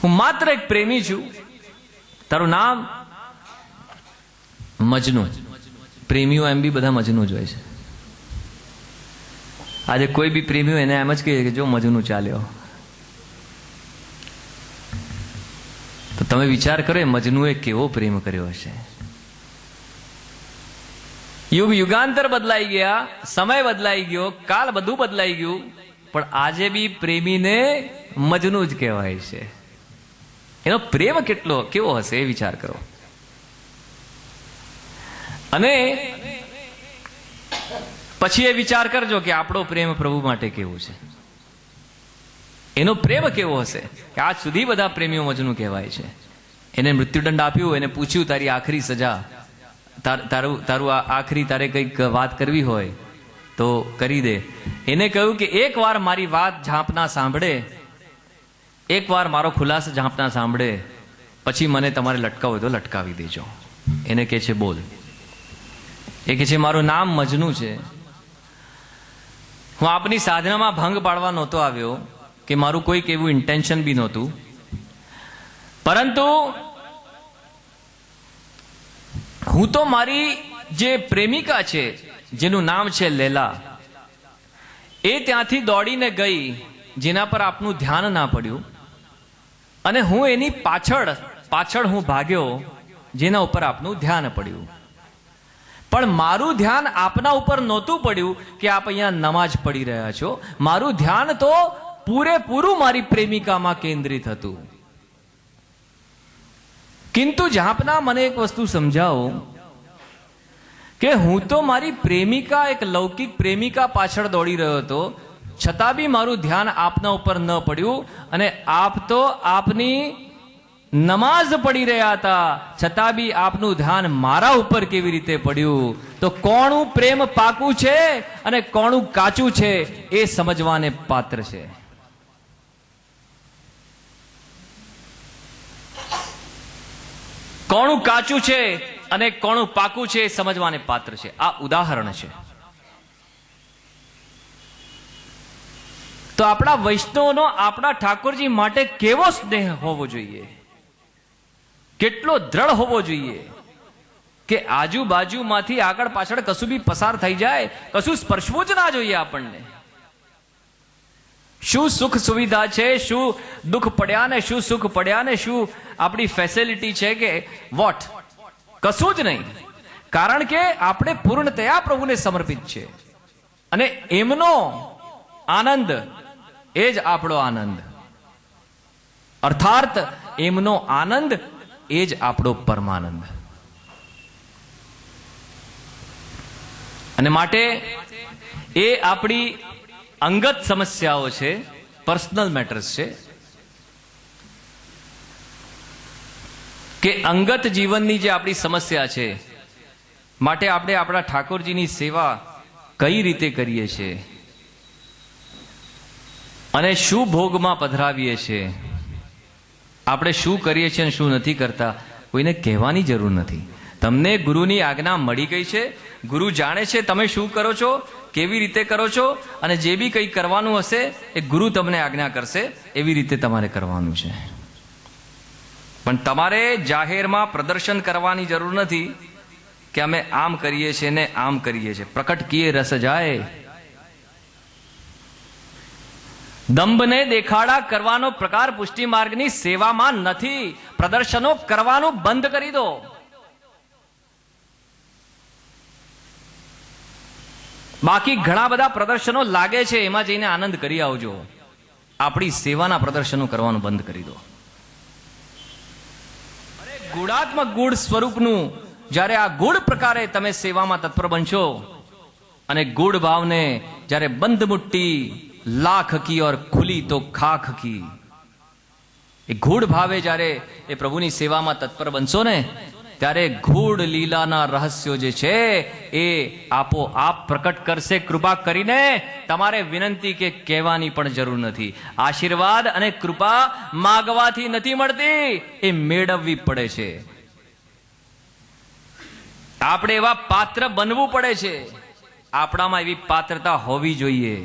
હું માત્ર એક પ્રેમી છું, તારું નામ મજનુ. પ્રેમીઓ એમ બી બધા મજનુ જ હોય છે. આજે કોઈ બી પ્રેમીઓ એને એમ જ કહે કે જો મજનુ ચાલ્યો. તો તમે વિચાર કરો એ મજનુએ કેવો પ્રેમ કર્યો હશે. યુગ યુગાંતર બદલાઈ ગયા, સમય બદલાઈ ગયો, કાળ બધું બદલાઈ ગયું, પણ આજે બી પ્રેમીને મજનુ જ કહેવાય છે. એનો પ્રેમ કેવો હશે એ વિચાર કરો. અને પછી એ વિચાર કરજો કે આપણો પ્રેમ પ્રભુ માટે કેવો છે. એનો પ્રેમ કેવો હશે કે આજ સુધી બધા પ્રેમીઓ મજનુ કહેવાય છે. એને મૃત્યુદંડ આપ્યું, એને પૂછ્યું તારી આખરી સજા, તારું આખરી તારે કંઈક વાત કરવી હોય તો કરી દે. એને કહ્યું કે એક વાર મારી વાત ઝાંપના સાંભળે, એક વાર મારો ખુલાસો ઝાંપના સાંભળે, પછી મને તમારે લટકાવો તો લટકાવી દેજો. એને કહે છે બોલ. એ કહે છે મારું નામ મજનુ છે. હું આપની સાધનામાં ભંગ પાડવા નહોતો આવ્યો, કે મારું કોઈક એવું ઇન્ટેન્શન બી નહોતું, પરંતુ હું તો મારી જે પ્રેમિકા છે જેનું નામ છે લેલા, એ ત્યાંથી દોડીને ગઈ જેના પર આપનું ધ્યાન ના પડ્યું, અને હું એની પાછળ હું ભાગ્યો જેના ઉપર આપનું ધ્યાન પડ્યું. પણ મારું ધ્યાન આપના ઉપર નહોતું પડ્યું કે આપ અહીંયા નમાજ પડી રહ્યા છો. મારું ધ્યાન તો પૂરેપૂરું મારી પ્રેમિકામાં કેન્દ્રિત હતું. કિંતુ ઝાંપના મને એક વસ્તુ સમજાવો કે હું તો મારી પ્રેમિકા, એક લૌકિક પ્રેમિકા પાછળ દોડી રહ્યો હતો, છતાં બી મારું ધ્યાન આપના ઉપર ન પડ્યું, અને આપ તો આપની નમાઝ પડી રહ્યા હતા, છતાં બી આપનું ધ્યાન મારા ઉપર કેવી રીતે પડ્યું? તો કોનું પ્રેમ પાકું છે અને કોનું કાચું છે એ સમજવાને પાત્ર છે. કોનું કાચું છે અને કોનું પાકું છે એ સમજવાને પાત્ર છે. આ ઉદાહરણ છે. તો આપણા વૈષ્ણવનો આપણા ઠાકોરજી માટે કેવો સ્નેહ હોવો જોઈએ, કેટલો દ્રઢ હોવો જોઈએ કે આજુબાજુમાંથી આગળ પાછળ કશું બી પસાર થઈ જાય, કશું સ્પર્શવું જ ના જોઈએ આપણને. શું સુખ સુવિધા છે, શું દુઃખ પડ્યા ને શું સુખ પડ્યા ને શું આપણી ફેસિલિટી છે કે વોટ, કશું જ નહીં. કારણ કે આપણે પૂર્ણતયા પ્રભુને સમર્પિત છે, અને એમનો આનંદ એ જ આપણો આનંદ, અર્થાત એમનો આનંદ એ જ આપણો પરમાનંદ. અને માટે એ આપણી અંગત સમસ્યાઓ છે, પર્સનલ મેટર્સ છે, કે અંગત જીવનની જે આપણી સમસ્યા છે, માટે આપણે આપણા ઠાકોરજીની સેવા કઈ રીતે કરીએ છીએ અને શું ભોગમાં પધરાવીએ છીએ, આપણે શું કરીએ છીએ અને શું નથી કરતા, કોઈને કહેવાની જરૂર નથી. તમને ગુરુની આજ્ઞા મળી ગઈ છે, ગુરુ જાણે છે તમે શું કરો છો, કેવી રીતે કરો છો, અને જે બી કંઈ કરવાનું હશે એ ગુરુ તમને આજ્ઞા કરશે, એવી રીતે તમારે કરવાનું છે. પણ તમારે જાહેરમાં પ્રદર્શન કરવાની જરૂર નથી કે અમે આમ કરીએ છીએ ને આમ કરીએ છીએ. પ્રકટ કિયે રસ જાય. દંભને દેખાડા કરવાનો પ્રકાર પુષ્ટિ માર્ગની સેવામાં નથી. પ્રદર્શનો કરવાનું બંધ કરી દો. બાકી ઘણા બધા પ્રદર્શનો લાગે છે, એમાં જઈને આનંદ કરી આવજો. આપણી સેવાના પ્રદર્શનો કરવાનું બંધ કરી દો. ગુણાત્મક ગુણ સ્વરૂપનું જ્યારે આ ગુણ પ્રકારે તમે સેવામાં તત્પર બનશો, અને ગુણ ભાવને જ્યારે બંધ મુટ્ટી લાખ કી ઓર ખુલી તો ખાખ કી, એ ગૂઢ ભાવે જ્યારે એ પ્રભુની સેવામાં તત્પર બનશો ને, ત્યારે ગૂઢ લીલાના રહસ્યો જે છે એ આપોઆપ પ્રકટ કરશે. કૃપા કરીને તમારે વિનંતી કે કહેવાની પણ જરૂર નથી. આશીર્વાદ અને કૃપા માગવાથી નથી મળતી, એ મેળવવી પડે છે. આપણે એવા પાત્ર બનવું પડે છે. આપણામાં એવી પાત્રતા હોવી જોઈએ.